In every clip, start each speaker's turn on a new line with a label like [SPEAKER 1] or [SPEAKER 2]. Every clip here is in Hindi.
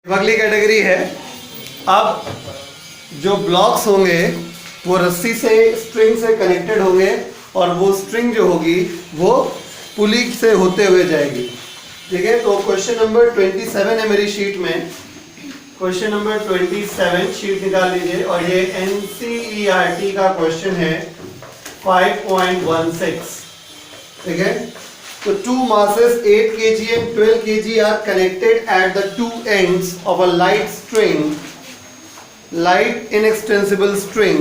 [SPEAKER 1] अगली कैटेगरी है, अब जो ब्लॉक्स होंगे वो रस्सी से स्ट्रिंग से कनेक्टेड होंगे और वो स्ट्रिंग जो होगी वो पुली से होते हुए जाएगी। ठीक है, तो क्वेश्चन नंबर 27 है मेरी शीट में। क्वेश्चन नंबर 27 शीट निकाल लीजिए और ये NCERT का क्वेश्चन है 5.16। ठीक है, so two masses 8 kg and 12 kg are connected at the two ends of a light inextensible string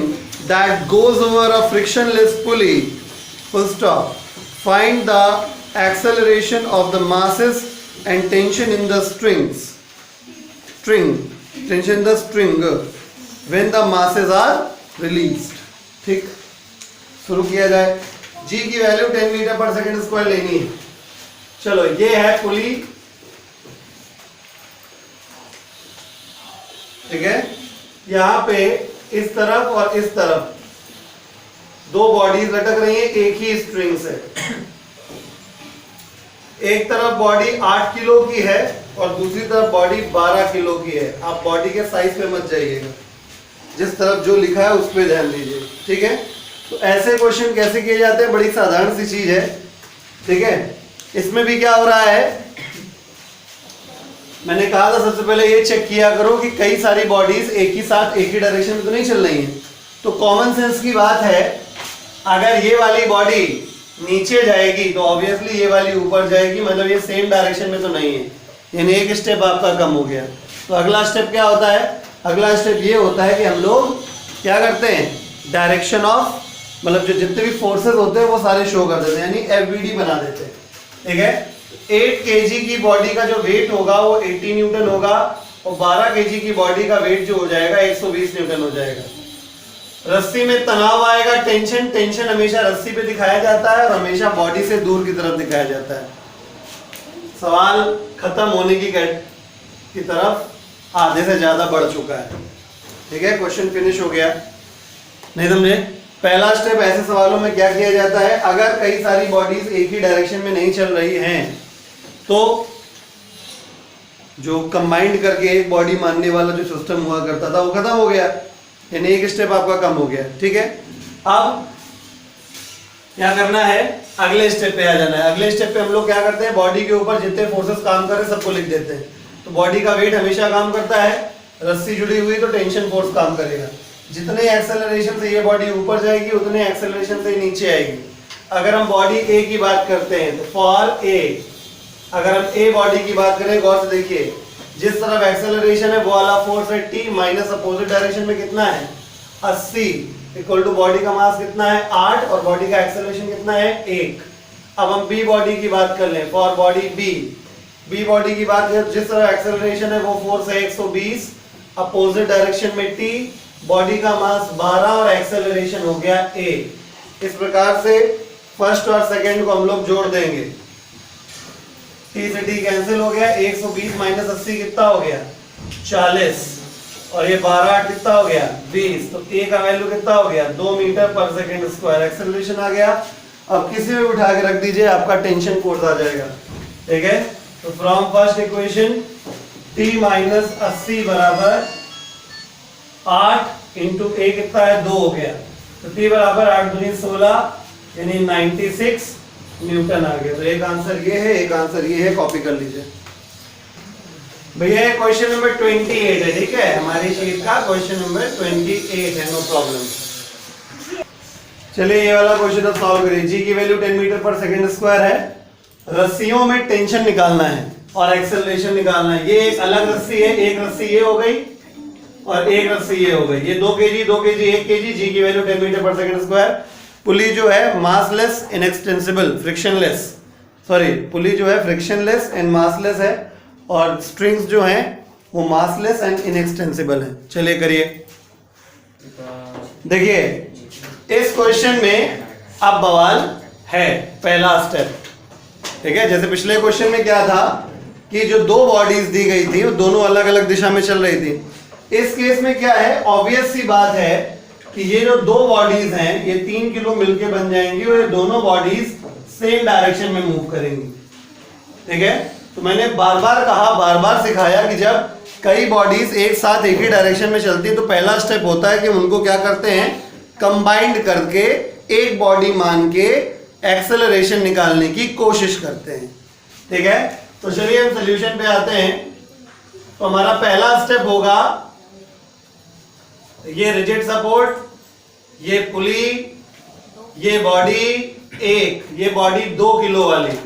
[SPEAKER 1] that goes over a frictionless pulley. Full stop. Find the acceleration of the masses and tension in the tension in the string when the masses are released. ठीक, शुरू किया जाए। G की वैल्यू 10 मीटर पर सेकंड स्क्वायर लेनी है। चलो, ये है पुली। ठीक है, यहां पे इस तरफ और इस तरफ दो बॉडीज लटक रही हैं एक ही स्ट्रिंग से। एक तरफ बॉडी 8 किलो की है और दूसरी तरफ बॉडी 12 किलो की है। आप बॉडी के साइज पे मत जाइएगा, जिस तरफ जो लिखा है उस पर ध्यान दीजिए। ठीक है, तो ऐसे क्वेश्चन कैसे किए जाते हैं, बड़ी साधारण सी चीज है। ठीक है, इसमें भी क्या हो रहा है, मैंने कहा था सबसे पहले ये चेक किया करो कि कई सारी बॉडीज एक ही साथ एक ही डायरेक्शन में तो नहीं चल रही हैं। तो कॉमन सेंस की बात है, अगर ये वाली बॉडी नीचे जाएगी तो ऑब्वियसली ये वाली ऊपर जाएगी, मतलब ये सेम डायरेक्शन में तो नहीं है, यानी एक स्टेप आपका कम हो गया। तो अगला स्टेप क्या होता है, अगला स्टेप ये होता है कि हम लोग क्या करते हैं, डायरेक्शन ऑफ, मतलब जो जितने भी फोर्सेस होते हैं वो सारे शो कर देते हैं, यानी FBD बना देते हैं। ठीक है, 8 kg की बॉडी का जो वेट होगा वो 80 न्यूटन होगा और 12 kg की बॉडी का वेट जो हो जाएगा 120 न्यूटन हो जाएगा। रस्सी में तनाव आएगा, टेंशन हमेशा रस्सी पे दिखाया जाता है और हमेशा बॉडी से दूर की तरफ दिखाया जाता है। सवाल खत्म होने की तरफ आधे से ज्यादा बढ़ चुका है। ठीक है, क्वेश्चन फिनिश हो गया। नहीं समझे, पहला स्टेप ऐसे सवालों में क्या किया जाता है, अगर कई सारी बॉडीज एक ही डायरेक्शन में नहीं चल रही हैं तो जो कंबाइंड करके एक बॉडी मानने वाला जो सिस्टम हुआ करता था वो खत्म हो गया, यानी एक स्टेप आपका कम हो गया। ठीक है, अब क्या करना है, अगले स्टेप पे आ जाना है। अगले स्टेप पे हम लोग क्या करते हैं, बॉडी के ऊपर जितने फोर्सेस काम कर रहे हैं सबको लिख देते हैं। तो बॉडी का वेट हमेशा काम करता है, रस्सी जुड़ी हुई तो टेंशन फोर्स काम करेगा। जितने एक्सेलरेशन से ये बॉडी ऊपर जाएगी उतने एक्सेलरेशन से नीचे आएगी। अगर हम बॉडी ए की बात करते हैं तो फॉर ए, अगर हम ए बॉडी की बात करें, गौर से देखिए, जिस तरफ एक्सेलरेशन है वो वाला फोर्स है T माइनस अपोजिट डायरेक्शन में कितना है 80 इक्वल टू बॉडी का मास कितना है 8 और बॉडी का एक्सेलरेशन कितना है 1। अब हम बी बॉडी की बात कर लें, फॉर बॉडी बी बॉडी की बात करें, जिस तरफ एक्सेलरेशन है वो फोर्स है 120, अपोजिट डायरेक्शन में T, बॉडी का मास 12 और एक्सेलरेशन हो गया a। इस प्रकार से फर्स्ट और सेकंड को हम लोग जोड़ देंगे, T से T कैंसिल हो गया, 120 माइनस 80 कितना हो गया 40 और ये 12 कितना हो गया 20। तो a का वैल्यू कितना हो गया 2 मीटर पर सेकंड स्क्वायर, एक्सेलरेशन आ गया। अब किसी में उठा के रख दीजिए, आपका टेंशन फोर्स आ जाएगा। ठीक है, तो from first equation T minus 80 बराबर 8 इंटू ए कितना है 2 हो गया, तो T बराबर 8 दूनी 16 यानी 96 न्यूटन आ गया। तो एक आंसर ये है, एक आंसर ये है, कॉपी कर लीजिए भैया। क्वेश्चन नंबर 28 है, ठीक है, हमारी शीट का क्वेश्चन नंबर 28 है, नो प्रॉब्लम। चलिए ये वाला क्वेश्चन अब सॉल्व करिए। जी की वैल्यू 10 मीटर पर सेकंड स्क्वायर है, रस्सियों में टेंशन निकालना है और एक्सेलरेशन निकालना है। ये एक अलग रस्सी है, एक रस्सी ये हो गई और एक रस्सी ये हो गई, ये 2 kg 2 kg 1 kg। जी की वैल्यू 10 मीटर पर सेकंड स्क्वायर। पुली जो है मासलेस इनएक्सटेंसिबल फ्रिक्शनलेस, सॉरी पुली जो है फ्रिक्शनलेस एंड मासलेस है और स्ट्रिंग्स जो हैं वो मासलेस एंड इनएक्सटेंसिबल है। चलिए करिए। देखिए इस क्वेश्चन में अब बवाल है, पहला स्टेप। ठीक है, जैसे पिछले क्वेश्चन में क्या था कि जो दो बॉडीज दी गई थी वो दोनों अलग अलग दिशा में चल रही थी। इस केस में क्या है, ऑब्वियस सी बात है कि ये जो दो बॉडीज हैं ये 3 किलो मिलके बन जाएंगी और ये दोनों बॉडीज सेम डायरेक्शन में मूव करेंगी। ठीक है, तो मैंने बार बार कहा, बार बार सिखाया कि जब कई बॉडीज एक साथ एक ही डायरेक्शन में चलती है तो पहला स्टेप होता है कि उनको क्या करते हैं, कंबाइंड करके एक बॉडी मान के एक्सेलरेशन निकालने की कोशिश करते हैं। ठीक है, तो चलिए हम सॉल्यूशन पे आते हैं। तो हमारा पहला स्टेप होगा, ये रिजिड सपोर्ट, ये पुली, ये बॉडी एक, ये बॉडी 2 किलो वाली,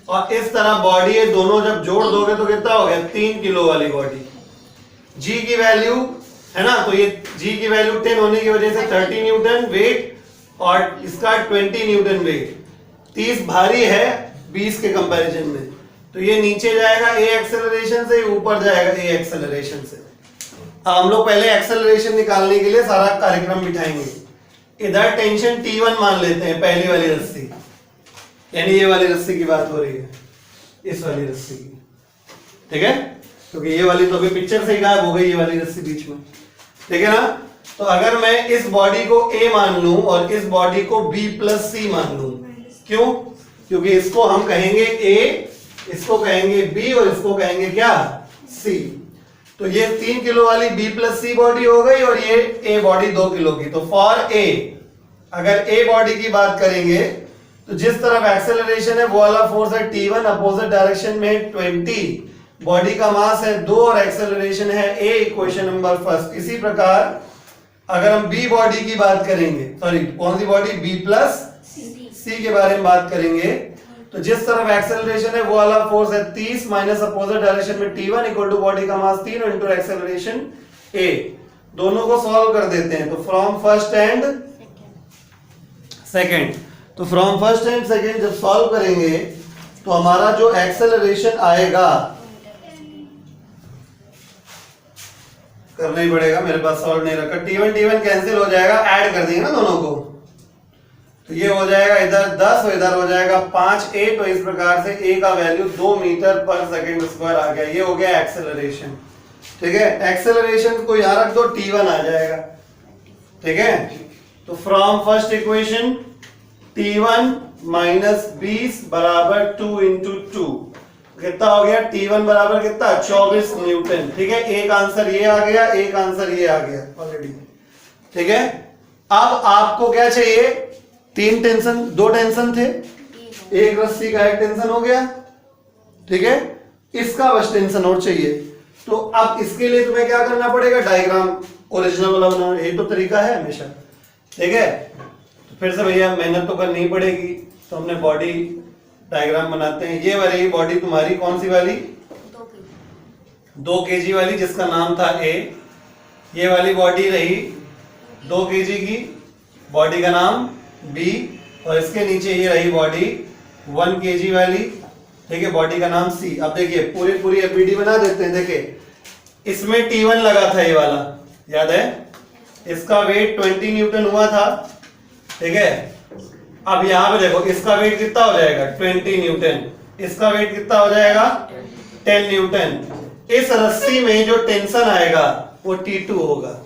[SPEAKER 1] और इस तरह बॉडी ये दोनों जब जोड़ दोगे तो कितना हो गया, 3 किलो वाली बॉडी। जी की वैल्यू है ना, तो ये जी की वैल्यू 10 होने की वजह से 30 न्यूटन वेट और इसका 20 न्यूटन वेट। 30 भारी है 20 के कंपैरिजन में, तो ये नीचे जाएगा ए एक्सेलरेशन से, ऊपर जाएगा ए एक्सेलरेशन से। अब हम लोग पहले एक्सेलरेशन निकालने के लिए सारा कार्यक्रम बिठाएंगे। इधर टेंशन T1 मान लेते हैं, पहली वाली रस्सी, यानी ये वाली रस्सी की बात हो रही है, इस वाली रस्सी की। ठीक है, क्योंकि ये वाली तो अभी पिक्चर से ही गायब हो गई, ये वाली रस्सी बीच में। ठीक है ना, तो अगर मैं इस बॉडी को A मान लूं और इस बॉडी को B+C मान लूं, क्यों? क्योंकि इसको हम कहेंगे A, इसको कहेंगे B और इसको कहेंगे क्या, C। तो ये 3 किलो वाली B+C बॉडी हो गई और ये A बॉडी 2 किलो की। तो फॉर A, अगर A बॉडी की बात करेंगे तो जिस तरफ एक्सेलरेशन है वो वाला फोर्स है T1, अपोजिट डायरेक्शन में 20, बॉडी का मास है 2 और एक्सेलरेशन है A, इक्वेशन नंबर फर्स्ट। इसी प्रकार अगर हम B बॉडी की बात करेंगे, सॉरी कौन सी बॉडी, B+C के बारे में बात करेंगे, तो जिस तरफ एक्सेलरेशन है वो वाला फोर्स है 30 माइनस अपोजिट डायरेक्शन में T1 इक्वल टू बॉडी का मास 3 इंटू एक्सेलरेशन A। दोनों को सॉल्व कर देते हैं, तो फ्रॉम फर्स्ट एंड सेकंड, तो फ्रॉम फर्स्ट एंड सेकंड जब सॉल्व करेंगे तो हमारा जो एक्सेलरेशन आएगा, करना ही पड़ेगा, मेरे पास सॉल्व नहीं रखा, T1 कैंसिल हो जाएगा, ऐड कर देंगे ना दोनों को, तो ये हो जाएगा इधर 10 और इधर हो जाएगा 5A। तो इस प्रकार से A का वैल्यू 2 मीटर पर सेकंड स्क्वायर आ गया। ये हो गया एक्सेलरेशन। ठीक है, एक्सेलरेशन को यहां रख दो, T1 आ जाएगा। ठीक है, तो from first equation T1 minus 20 बराबर 2 इंटू 2, कितना हो गया, T1 बराबर कितना, 24 न्यूटन। ठीक है, एक आंसर ये आ गया, एक आंसर ये आ गया ऑलरेडी। ठीक है, अब आपको क्या चाहिए, 3 टेंशन, 2 टेंशन थे, एक रस्सी का एक टेंशन हो गया। ठीक है, इसका बस टेंशन और चाहिए। तो अब इसके लिए तुम्हें क्या करना पड़ेगा, डायग्राम ओरिजिनल वाला बनाना, यही तो तरीका है हमेशा। ठीक है, तो फिर से भैया मेहनत तो करनी पड़ेगी, तो हमने बॉडी डायग्राम बनाते हैं। ये वाली बॉडी तुम्हारी कौन सी वाली, 2 kg वाली, जिसका नाम था A। ये वाली बॉडी रही 2 kg की, बॉडी का नाम B, और इसके नीचे ये रही बॉडी 1 kg वाली। ठीक है, बॉडी का नाम C। अब देखिए पूरी एपीडी बना देते हैं। देखिए इसमें T1 लगा था, ये वाला याद है, इसका वेट 20 न्यूटन हुआ था। ठीक है, अब यहां पे देखो इसका वेट कितना हो जाएगा, 20 न्यूटन, इसका वेट कितना हो जाएगा, 10 न्यूटन। इस रस्सी में जो टेंशन आएगा वो T2 होगा,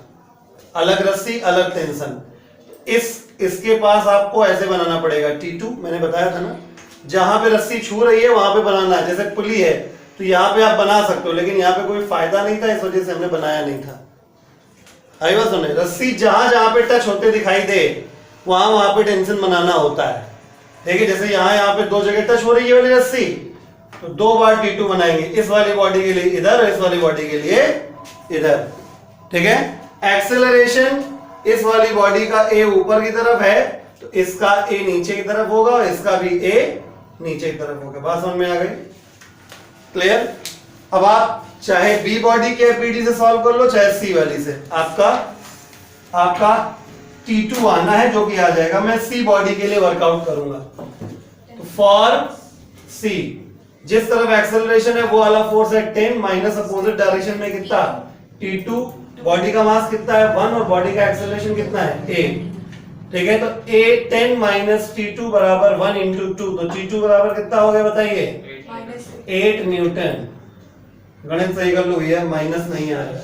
[SPEAKER 1] अलग रस्सी अलग टेंशन। इसके पास आपको ऐसे बनाना पड़ेगा, T2 मैंने बताया था ना, जहां पे रस्सी छू रही है वहां पे बनाना है। जैसे पुली है तो यहाँ पे आप बना सकते हो, लेकिन यहाँ पे कोई फायदा नहीं था, इस वजह से हमने बनाया नहीं था। आई बात सुने, रस्सी जहां जहां पे टच होते दिखाई दे वहां पे टेंशन बनाना होता है। ठीक है, जैसे यहाँ पे 2 जगह टच हो रही है वाली रस्सी, तो 2 बार T2 बनाएंगे, इस वाली बॉडी के लिए इधर और इस वाली बॉडी के लिए इधर। ठीक है, एक्सेलरेशन इस वाली बॉडी का A ऊपर की तरफ है तो इसका A नीचे की तरफ होगा और इसका भी A नीचे की तरफ होगा। बात समझ में आ गई, क्लियर? अब आप चाहे B बॉडी के एपीडी से सॉल्व कर लो, चाहे C वाली से, आपका T2 आना है, जो कि आ जाएगा। मैं C बॉडी के लिए वर्कआउट करूंगा। तो फॉर C, जिस तरफ एक्सेलरेशन है वो वाला फोर्स है 10 माइनस अपोजिट डायरेक्शन में कितना, T2, बॉडी का मास कितना है 1 और बॉडी का एक्सेलरेशन कितना है 8। ठीक है, तो A 10 माइनस T2 बराबर 1 इंटू 2, तो T2 बराबर कितना हो गया बताइए, 8 न्यूटन। गणित सही कर लो भैया, माइनस नहीं आ रहा है।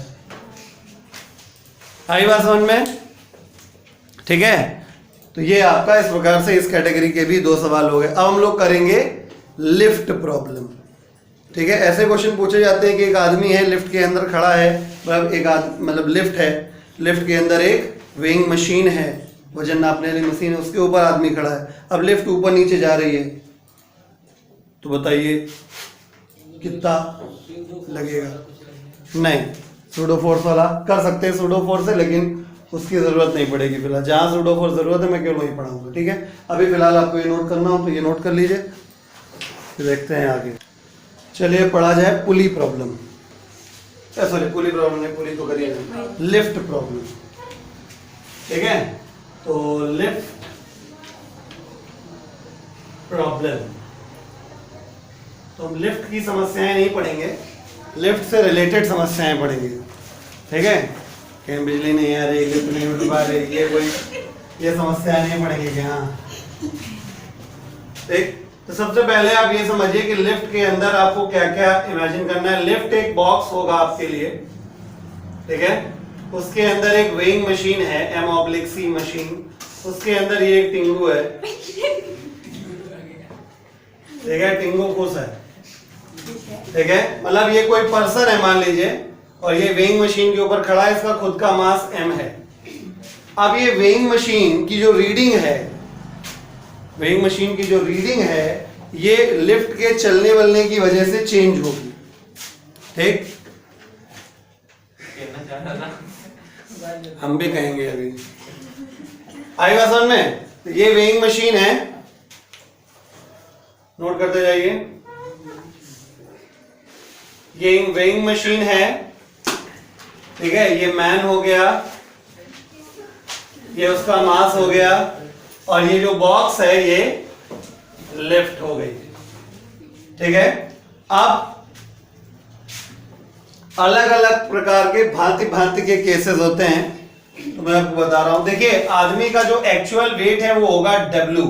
[SPEAKER 1] आई बात समझ में? ठीक है, तो ये आपका इस प्रकार से इस कैटेगरी के भी 2 सवाल हो गए। अब हम लोग करेंगे लिफ्ट प्रॉब्लम। ठीक है, ऐसे क्वेश्चन पूछे जाते हैं कि एक आदमी है लिफ्ट के अंदर खड़ा है, मतलब लिफ्ट है, लिफ्ट के अंदर एक वेइंग मशीन है, वजन नापने वाली मशीन है, उसके ऊपर आदमी खड़ा है। अब लिफ्ट ऊपर नीचे जा रही है, तो बताइए कितना लगेगा? नहीं, सूडो फोर्स वाला कर सकते हैं सूडो फोर्स से, लेकिन उसकी ज़रूरत नहीं पड़ेगी फिलहाल। जहाँ सूडो फोर्स ज़रूरत है मैं केवल वहीं पढ़ाऊंगा। ठीक है, अभी फिलहाल आपको ये नोट करना हो तो ये नोट कर लीजिए, फिर देखते हैं आगे। चलिए पढ़ा जाए पुली प्रॉब्लम, सॉरी पुली प्रॉब्लम नहीं, पुली तो करिए नहीं, लिफ्ट प्रॉब्लम। ठीक है, तो लिफ्ट प्रॉब्लम, तो हम लिफ्ट की समस्याएं नहीं पढ़ेंगे, लिफ्ट से रिलेटेड समस्याएं पढ़ेंगे। ठीक है, कहीं बिजली नहीं आ रही, लिफ्ट नहीं उठ पा रही, ये समस्याएं नहीं पढ़ेंगे क्या? ठीक, तो सबसे पहले आप ये समझिए कि लिफ्ट के अंदर आपको क्या क्या इमेजिन करना है। लिफ्ट एक बॉक्स होगा आपके लिए, ठीक है, उसके अंदर एक वेइंग मशीन है, M/C मशीन, उसके अंदर ये एक टिंगू है, ठीक है, टिंगू खुश है, ठीक है, मतलब ये कोई पर्सन है मान लीजिए, और ये वेइंग मशीन के ऊपर खड़ा है, इसका खुद का मास m है। अब ये वेइंग मशीन की जो रीडिंग है, वेइंग मशीन की जो रीडिंग है, ये लिफ्ट के चलने वलने की वजह से चेंज होगी। ठीक, हम भी कहेंगे अभी, आई बात समझ में? तो ये वेइंग मशीन है, नोट करते जाइए, ये वेइंग मशीन है, ठीक है, ये मैन हो गया, ये उसका मास हो गया, और ये जो बॉक्स है ये लिफ्ट हो गई। ठीक है, अब अलग अलग प्रकार के भांति भांति के केसेस होते हैं, तो मैं आपको बता रहा हूं। देखिए, आदमी का जो एक्चुअल वेट है वो होगा W,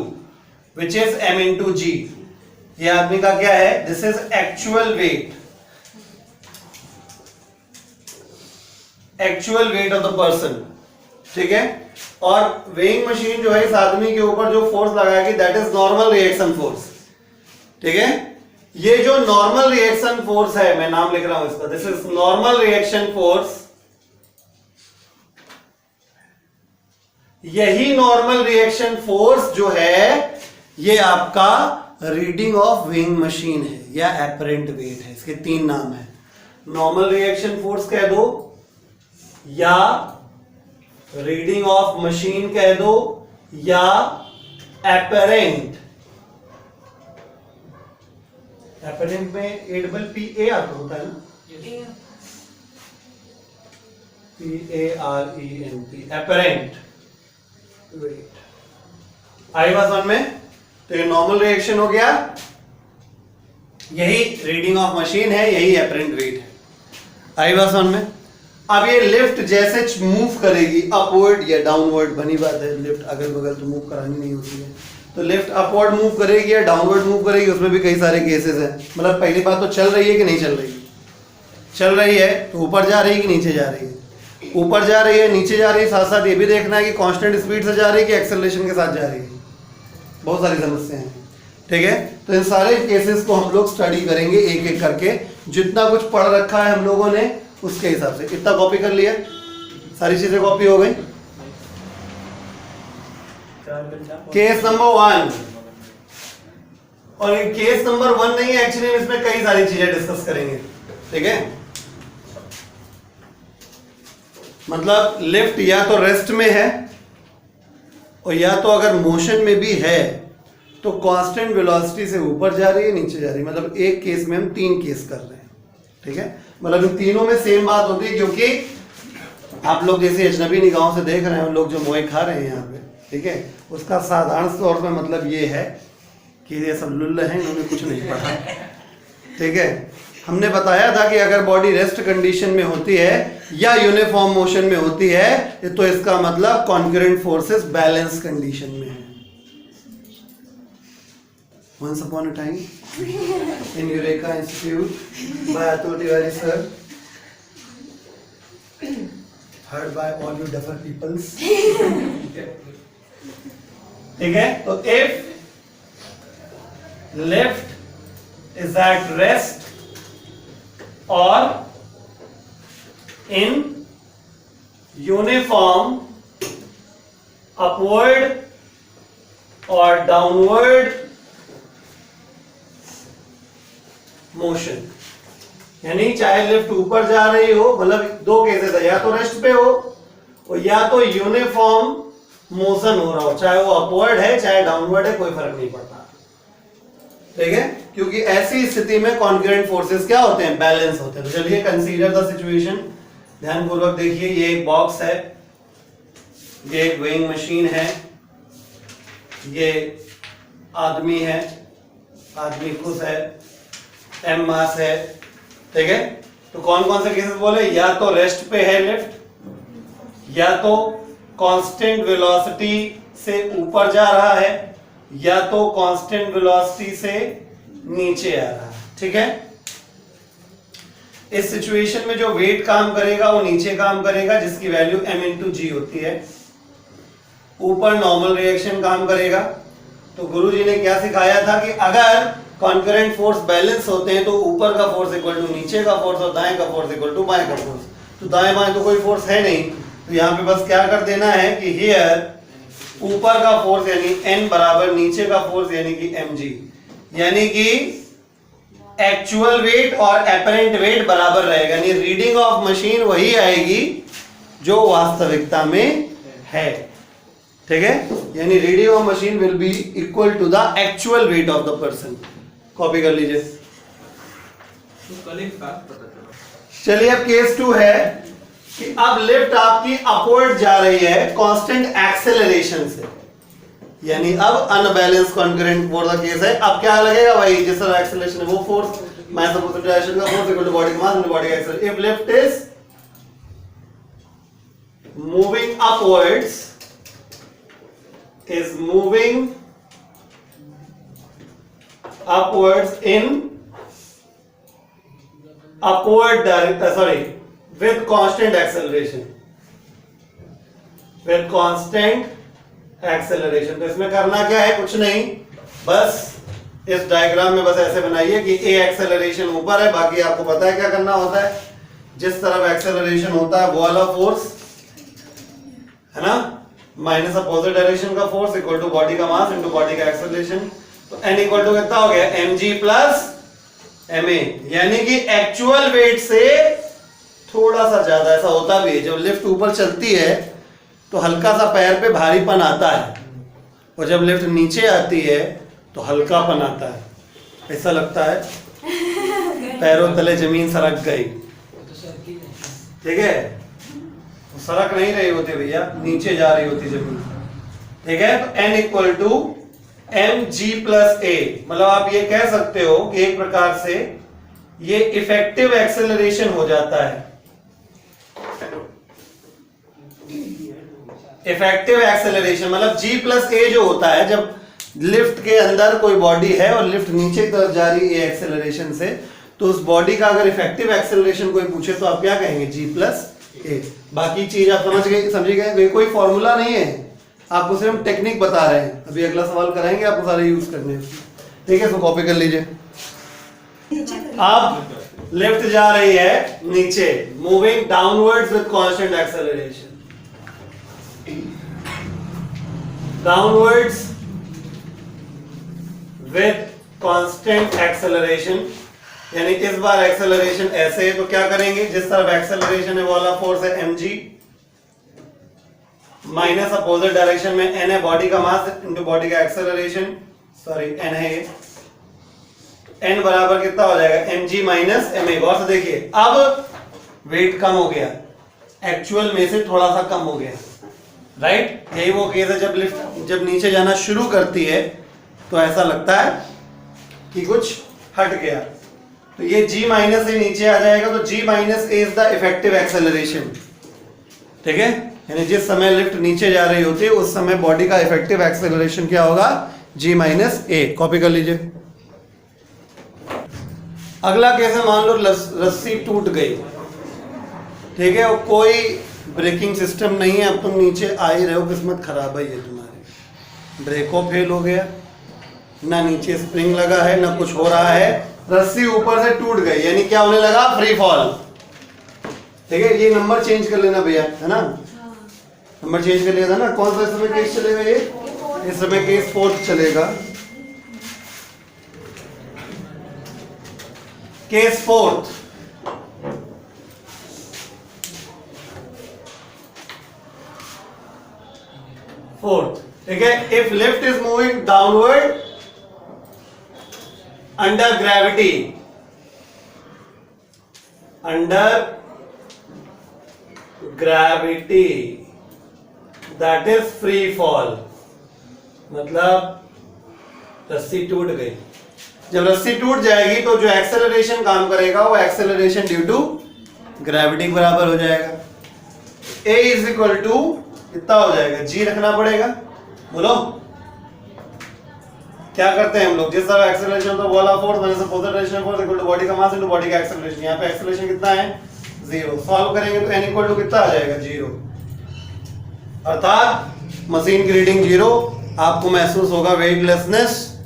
[SPEAKER 1] विच इज M/G। ये आदमी का क्या है? This is actual wait, actual weight of the person. ठीक है, और वेइंग मशीन जो है इस आदमी के ऊपर जो फोर्स लगाएगी that is normal reaction force. ठीक है, ये जो नॉर्मल रिएक्शन फोर्स है, मैं नाम लिख रहा हूं इसका, this is normal reaction force. यही नॉर्मल रिएक्शन फोर्स जो है ये आपका रीडिंग ऑफ वेइंग मशीन है या एपरेंट वेट है। इसके तीन नाम है, नॉर्मल रिएक्शन फोर्स कह दो, या रीडिंग ऑफ मशीन कह दो, या एपरेंट। एपरेंट में APPA आता होता है ना, PARENT, एपरेंट वेट। आई बात समझ में? तो ये नॉर्मल रिएक्शन हो गया, यही रीडिंग ऑफ मशीन है, यही एपरेंट वेट है। आई बात समझ में? अब ये लिफ्ट जैसे मूव करेगी अपवर्ड या डाउनवर्ड, बनी बात है, लिफ्ट अगल बगल तो मूव करानी नहीं होती है, तो लिफ्ट अपवर्ड मूव करेगी या डाउनवर्ड मूव करेगी, उसमें भी कई सारे केसेस हैं। मतलब पहली बात तो चल रही है कि नहीं चल रही है? चल रही है तो ऊपर जा रही है कि नीचे जा रही है? ऊपर जा रही है, नीचे जा रही है, साथ साथ ये भी देखना है कि कांस्टेंट स्पीड से जा रही है कि एक्सेलरेशन के साथ जा रही है। बहुत सारी समस्याएं हैं। ठीक है, तो इन सारे केसेस को हम लोग स्टडी करेंगे एक एक करके, जितना कुछ पढ़ रखा है हम लोगों ने उसके हिसाब से। कितना कॉपी कर लिया? सारी चीजें कॉपी हो गई। केस नंबर 1, और केस नंबर 1 नहीं है एक्चुअली, इसमें कई सारी चीजें डिस्कस करेंगे। ठीक है, मतलब लिफ्ट या तो रेस्ट में है, और या तो अगर मोशन में भी है तो कांस्टेंट वेलोसिटी से ऊपर जा रही है, नीचे जा रही है। मतलब एक केस में हम 3 केस कर रहे हैं। ठीक है, मतलब इन तीनों में सेम बात होती है, क्योंकि आप लोग जैसे अजनबी निगाहों से देख रहे हैं, उन लोग जो मोए खा रहे हैं यहाँ पे, ठीक है, उसका साधारण तौर पे मतलब ये है कि ये सब लुल्ल हैं, इन्होंने कुछ नहीं पढ़ा। ठीक है, हमने बताया था कि अगर बॉडी रेस्ट कंडीशन में होती है या यूनिफॉर्म मोशन में होती है, तो इसका मतलब कॉन्करेंट फोर्सेस बैलेंस कंडीशन में है। Once upon a time in Eureka Institute by Atul Tiwari sir, heard by all you duffer peoples. ठीक है, तो if lift is at rest और इन यूनिफॉर्म अपवर्ड और डाउनवर्ड मोशन। यानी चाहे लिफ्ट ऊपर जा रही हो, मतलब दो केसेस है, या तो रेस्ट पे हो और या तो यूनिफॉर्म मोशन हो रहा हो, चाहे वो अपवर्ड है चाहे डाउनवर्ड है, कोई फर्क नहीं पड़ता। ठीक है, क्योंकि ऐसी स्थिति में कॉन्करेंट फोर्सेस क्या होते हैं, बैलेंस होते हैं। तो चलिए कंसीडर द सिचुएशन, ध्यानपूर्वक देखिए। ये एक बॉक्स है, ये एक वेइंग मशीन है, ये आदमी है, आदमी खुश है, एम मास है। ठीक है, तो कौन कौन से केसेस बोले, या तो रेस्ट पे है लिफ्ट, या तो कांस्टेंट वेलोसिटी से ऊपर जा रहा है, या तो कांस्टेंट वेलोसिटी से नीचे आ रहा है। ठीक है, इस सिचुएशन में जो वेट काम करेगा वो नीचे काम करेगा, जिसकी वैल्यू m इंटू जी होती है। ऊपर नॉर्मल रिएक्शन काम करेगा। तो गुरुजी ने क्या सिखाया था कि अगर कॉन्करेंट फोर्स बैलेंस होते हैं तो ऊपर का फोर्स इक्वल टू नीचे का फोर्स और दाएं का फोर्स इक्वल टू बाएं का फोर्स। तो दाएं बाएं तो कोई फोर्स है नहीं, तो यहाँ पे बस क्या कर देना है कि हियर ऊपर का फोर्स यानी n बराबर नीचे का फोर्स यानी कि mg, यानी कि एक्चुअल वेट और एपरेंट वेट बराबर रहेगा, यानी रीडिंग ऑफ मशीन वही आएगी जो वास्तविकता में है। ठीक है, यानी reading of machine will be equal to the actual weight of the person. Copy कर लीजिए। चलिए अब केस 2 है कि अब लिफ्ट आपकी अपवर्ड जा रही है कांस्टेंट एक्सेलरेशन से, यानी अब अनबैलेंस कॉन्करेंट फोर्स का केस है। अब क्या लगेगा भाई, जिस तरह एक्सेलरेशन है वो फोर्स माइनस अपोजिट डायरेक्शन का फोर्स इक्वल टू बॉडी का मास इनटू बॉडी का acceleration. If lift is moving upwards, is moving upwards in upward with constant acceleration, with constant acceleration। तो इसमें करना क्या है, कुछ नहीं, बस इस डायग्राम में बस ऐसे बनाइए कि a एक्सेलरेशन ऊपर है, बाकी आपको पता है क्या करना होता है। जिस तरफ एक्सेलरेशन होता है वो वाला फोर्स है ना, माइनस अपोजिट डायरेक्शन का फोर्स इक्वल टू बॉडी का मास इनटू बॉडी का एक्सेलरेशन। तो n इक्वल टू कितना हो गया, mg प्लस ma, यानी कि एक्चुअल वेट से थोड़ा सा ज्यादा। ऐसा होता भी है जब लिफ्ट ऊपर चलती है तो हल्का सा पैर पे भारीपन आता है, और जब लिफ्ट नीचे आती है तो हल्कापन आता है, ऐसा लगता है पैरों तले जमीन सरक गई। ठीक है, सरक नहीं रही होती भैया, नीचे जा रही होती जमीन। ठीक है, तो n equal to mg plus a, मतलब आप ये कह सकते हो कि एक प्रकार से ये इफेक्टिव एक्सेलरेशन हो जाता है। इफेक्टिव एक्सेलरेशन मतलब g प्लस a जो होता है, जब लिफ्ट के अंदर कोई बॉडी है और लिफ्ट नीचे की तरफ जा रही है एक्सेलरेशन से, तो उस बॉडी का अगर इफेक्टिव एक्सेलरेशन कोई पूछे तो आप क्या कहेंगे, g प्लस a। बाकी चीज आप समझ गए, कोई फॉर्मूला नहीं है, आपको सिर्फ हम टेक्निक बता रहे हैं। अभी अगला सवाल कराएंगे, आपको सारे यूज करने। ठीक है, तो कॉपी कर लीजिए। अब लिफ्ट जा रही है नीचे, moving downwards with constant acceleration, downwards with constant acceleration, यानी इस बार एक्सेलरेशन ऐसे है तो क्या करेंगे, जिस तरफ एक्सेलरेशन है वो वाला फोर्स है mg, माइनस अपोजिट डायरेक्शन में n है बॉडी का मास इनटू बॉडी का एक्सेलरेशन, सॉरी n है ये, n बराबर कितना हो जाएगा, mg माइनस ma। गौर से देखिए, अब वेट कम हो गया, एक्चुअल में से थोड़ा सा कम हो गया, राइट। यही वो केस है जब लिफ्ट जब नीचे जाना शुरू करती है तो ऐसा लगता है कि कुछ हट गया। तो ये g माइनस से नीचे आ जाएगा, तो g minus A is the effective acceleration. ठीक है, यानी जिस समय लिफ्ट नीचे जा रही होती है उस समय बॉडी का इफेक्टिव एक्सेलरेशन क्या होगा, g माइनस ए। कॉपी कर लीजिए। अगला केस है, मान लो रस्सी टूट गई। ठीक है, और कोई ब्रेकिंग सिस्टम नहीं है, अब तुम नीचे आ ही रहे हो, किस्मत खराब है ये तुम्हारी, ब्रेको फेल हो गया, ना नीचे स्प्रिंग लगा है ना कुछ हो रहा है, रस्सी ऊपर से टूट गई, यानी क्या होने लगा, फ्री फॉल। ठीक है, ये नंबर चेंज कर लेना भैया, है ना, नंबर चेंज कर लिया था ना। कौन सा इस समय केस चलेगा, ये इस समय केस 4 चलेगा, केस 4। ठीक है, if lift is moving downward under gravity, under gravity that is free fall, मतलब रस्सी टूट गई। जब रस्सी टूट जाएगी तो जो एक्सेलरेशन काम करेगा वो एक्सेलरेशन ड्यू टू ग्रेविटी के बराबर हो जाएगा। A इज इक्वल टू कितना हो जाएगा, G रखना पड़ेगा। बोलो क्या करते हैं हम लोग, जिस तरह एक्सेलरेशन होता है वॉल of force minus opposite direction of force equal to body का मास इनटू बॉडी का एक्सेलरेशन। यहाँ पे एक्सेलरेशन कितना है, 0। सॉल्व करेंगे तो n इक्वल टू कितना आ जाएगा, 0। अर्थात मशीन की रीडिंग 0, आपको महसूस होगा वेटलेसनेस।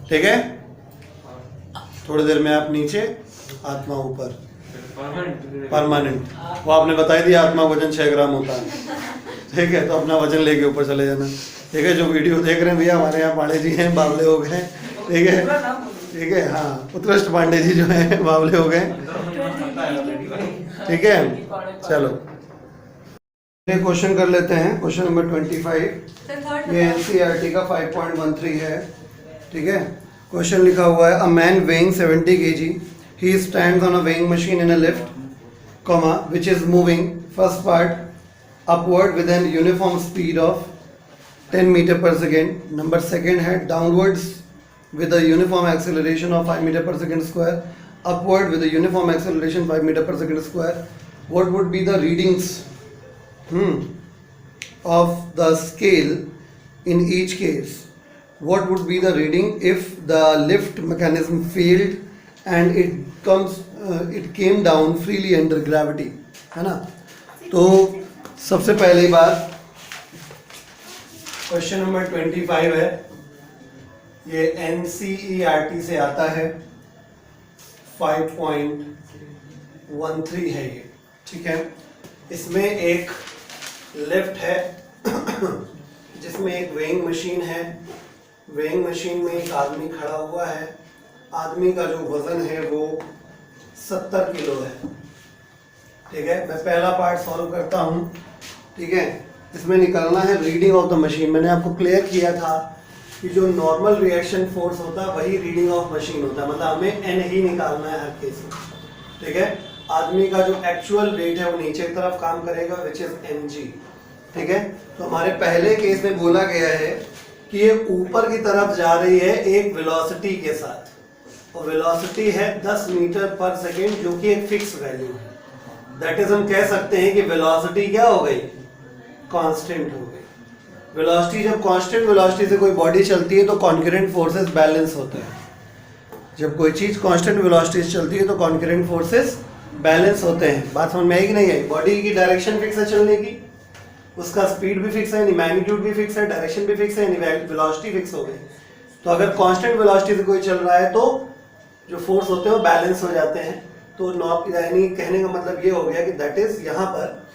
[SPEAKER 1] ठीक है, थोड़ी देर में आप नीचे, आत्मा ऊपर, परमानेंट। वो आपने बताई दिया आत्मा वजन 6 ग्राम होता है। ठीक है, तो अपना वजन लेके ऊपर चले जाना। ठीक है, जो वीडियो देख रहे हैं भैया, हमारे यहाँ पांडे जी हैं, बावले हो गए। ठीक है, ठीक है, हाँ, उत्कृष्ट पांडे जी जो हैं बावले हो गए। ठीक है, चलो क्वेश्चन कर लेते हैं। क्वेश्चन नंबर 25, ये एनसीईआरटी का 5.13 है। ठीक है, क्वेश्चन लिखा हुआ है, a man weighing 70 kg, he stands on a weighing machine in a lift, comma, which is moving first part upward with an uniform speed of 10 meter per second, number second है downwards with a uniform acceleration of 5 meter per second square, upward with a uniform acceleration 5 meter per second square. What would be the readings of the scale in each case? What would be the reading if the lift mechanism failed and it came down freely under gravity, है ना। तो सबसे पहली बात क्वेश्चन नंबर 25 है, ये एनसीईआरटी से आता है, 5.13 है ये। ठीक है, इसमें एक लिफ्ट है जिसमें एक वेइंग मशीन है। वेइंग मशीन में एक आदमी खड़ा हुआ है। आदमी का जो वजन है वो 70 किलो है। ठीक है, मैं पहला पार्ट सॉल्व करता हूँ। ठीक है, इसमें निकालना है रीडिंग ऑफ द मशीन। मैंने आपको क्लियर किया था कि जो नॉर्मल रिएक्शन फोर्स होता है वही रीडिंग ऑफ मशीन होता है, मतलब हमें एन ही निकालना है हर केस में। ठीक है, आदमी का जो एक्चुअल वेट है वो नीचे की तरफ काम करेगा, विच इज mg। ठीक है, तो हमारे पहले केस में बोला गया है कि ये ऊपर की तरफ जा रही है एक वेलोसिटी के साथ, और वेलोसिटी है 10 मीटर पर सेकेंड, जो कि एक फिक्स वैल्यू है। दैट इज हम कह सकते हैं कि वेलोसिटी क्या हो गई, कांस्टेंट हो गई। वेलोसिटी, जब कांस्टेंट वेलोसिटी से कोई बॉडी चलती है तो कॉन्करेंट फोर्सेस बैलेंस होते हैं। जब कोई चीज कांस्टेंट वेलोसिटी से चलती है तो कॉन्करेंट फोर्सेस बैलेंस होते हैं। बात समझ में आई कि नहीं आई? बॉडी की डायरेक्शन फिक्स है चलने की, उसका स्पीड भी फिक्स है, यानी मैग्नीट्यूड भी फिक्स है, डायरेक्शन भी फिक्स है, यानी वेलोसिटी फिक्स हो गई। तो अगर कांस्टेंट वेलोसिटी से कोई चल रहा है तो जो फोर्स होते हैं वो बैलेंस हो जाते हैं। तो यानी कहने का मतलब ये हो गया कि दैट इज यहाँ पर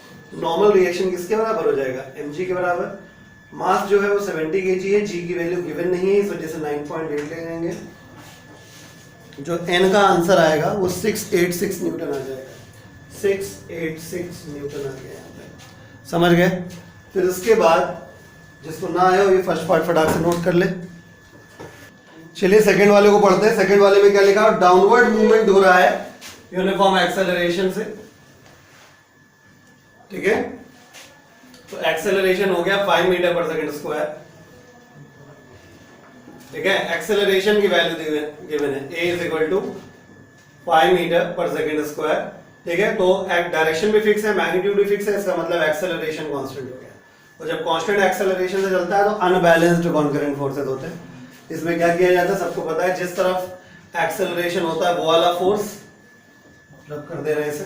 [SPEAKER 1] नॉर्मल रिएक्शन किसके बराबर हो जाएगा, mg के बराबर। मास जो है वो 70 kg है, g की वैल्यू गिवन नहीं है, इस वजह से 9.8 ले लेंगे। जो n का आंसर आएगा वो 686 न्यूटन आ जाएगा। 686 न्यूटन आ गया यहाँ पे, समझ गए? फिर उसके बाद जिसको ना आया ये फर्स्ट पार्ट फटाक से नोट कर ले। चलिए सेकंड वाले को पढ़ते हैं। सेकंड वाले में क्या लिखा, डाउनवर्ड मूवमेंट हो रहा है यूनिफॉर्म एक्सेलरेशन से। ठीक है, तो एक्सेलरेशन हो गया 5 मीटर पर सेकंड स्क्वायर। ठीक है, एक्सेलरेशन की वैल्यू गिवन है, a is equal to 5 metre पर सेकंड स्क्वायर। ठीक है, तो डायरेक्शन भी फिक्स है, मैग्नीट्यूड भी फिक्स है, इसका मतलब एक्सेलरेशन कांस्टेंट हो गया। और जब कांस्टेंट एक्सेलरेशन से चलता है तो अनबैलेंस्ड कॉन्करेंट फोर्सेस होते हैं। इसमें क्या किया जाता है सबको पता है, जिस तरफ एक्सेलरेशन होता है वो वाला फोर्स रब कर दे रहे हैं इसे,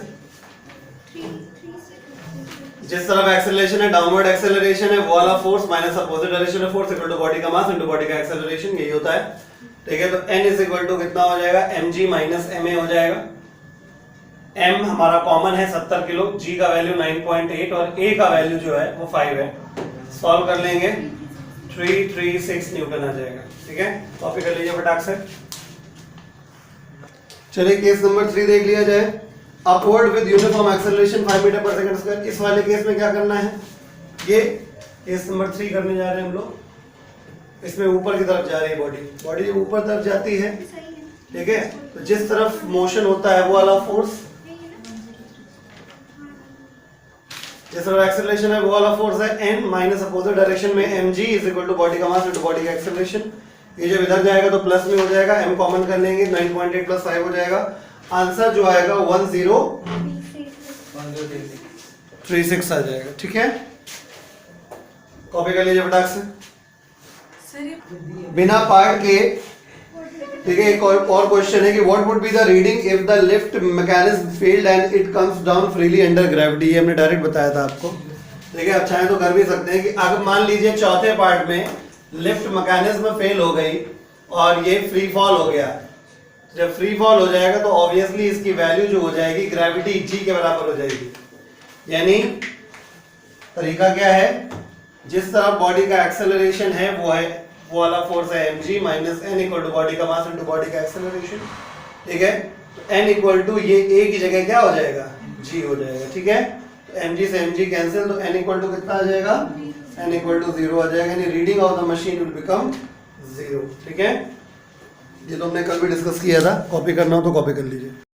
[SPEAKER 1] जिस तरफ एक्सेलरेशन है डाउनवर्ड एक्सेलरेशन है वो वाला force minus opposite direction of force equal to body का मास इनटू बॉडी का एक्सेलरेशन, यही होता है। ठीक है, तो n इज इक्वल टू कितना हो जाएगा, mg माइनस ma हो जाएगा। m हमारा कॉमन है 70 किलो, g का वैल्यू 9.8 और a का वैल्यू जो है वो 5 है। सॉल्व कर लेंगे 336 न्यूटन आ जाएगा। ठीक है, कॉपी कर लीजिए फटाक से। चलिए केस नंबर 3 देख लिया जाए। Upward with uniform acceleration 5 metre पर सेकंड स्क्वायर। इस वाले केस में क्या करना है, ये केस नंबर 3 करने जा रहे हैं हम लोग। इसमें ऊपर की तरफ जा रही है बॉडी, बॉडी जब ऊपर तरफ जाती है, ठीक है, तो जिस तरफ मोशन होता है वो वाला फोर्स, जिस तरफ एक्सेलरेशन है वो वाला फोर्स है n माइनस अपोजिट डायरेक्शन में mg is equal to body का मास इनटू बॉडी का एक्सेलरेशन। ये जब इधर जाएगा तो प्लस में हो जाएगा, m कॉमन कर लेंगे, 9.8 प्लस 5 हो जाएगा। आंसर जो आएगा 1036 आ जाएगा। ठीक है, कॉपी कर लीजिए फटाक से। बिना पार्ट के, ठीक है, एक और क्वेश्चन है कि what would be the reading if the lift mechanism failed and it comes down freely under gravity. ये हमने डायरेक्ट बताया था आपको। ठीक है, आप चाहें तो कर भी सकते हैं कि अगर मान लीजिए चौथे पार्ट में लिफ्ट मैकेनिज्म फेल हो गई और ये फ्री फॉल हो गया। जब फ्री फॉल हो जाएगा तो ऑब्वियसली इसकी वैल्यू जो हो जाएगी ग्रेविटी g के बराबर हो जाएगी। यानी तरीका क्या है, जिस तरफ बॉडी का एक्सेलरेशन है वो वाला फोर्स है mg minus n equal to body का मास इनटू बॉडी का एक्सेलरेशन। ठीक है, तो n इक्वल टू ये a की जगह क्या हो जाएगा, g हो जाएगा। ठीक है, तो mg से mg कैंसिल, तो n इक्वल टू कितना आ जाएगा, n इक्वल टू 0 आ जाएगा। यानी reading of the machine will become 0। ठीक है, ये तो हमने कल भी डिस्कस किया था। कॉपी करना हो तो कॉपी कर लीजिए।